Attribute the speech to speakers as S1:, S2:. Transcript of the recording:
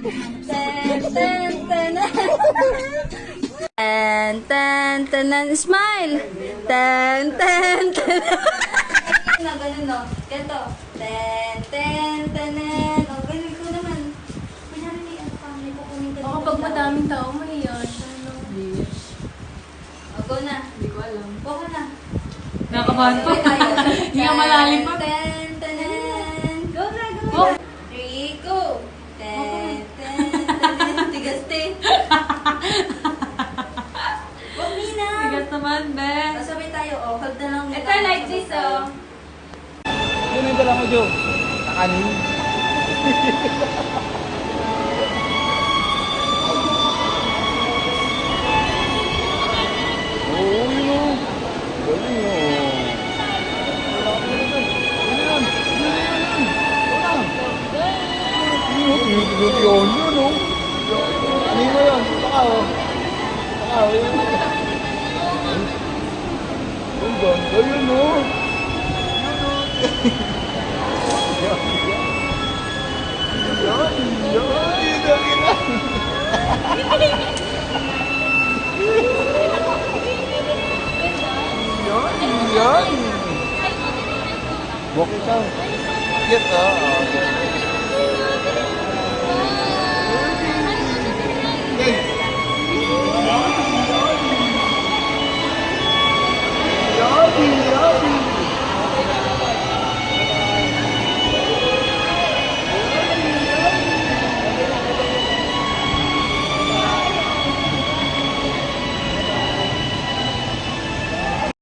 S1: Ten, ten, ten. Ten, ten, ten, smile. Ten, ten, ten. Na ganun, no? Ganito. Ten, ten, ten. O, ganun ko naman. Kunyari, ano pa, may kukunin ka.
S2: Baka pag madaming tao, mahiya siya, no?
S1: O, go na.
S2: Hindi ko alam.
S1: Go ka na.
S2: Nakabahan pa.
S1: Sabay tayo.
S2: Hindi ka malalim pa.
S1: Ten, ten, ten. Go na, go
S2: Go.
S1: na. 3, go. Ten, ten, ten. Tigas, te. Wag, Mina.
S2: Sigas naman, be.
S1: Sabay tayo, o. Hold na lang.
S2: Ito, like this, oh.
S3: Yun yung dala mo, Jo. Nakanin. Oo, yun o. Galing o. Yun o. Ano mo yun? Baka o. Baka o. Ang ganda yun o. Bokeh siya. Cute, ah. Yummy, yummy.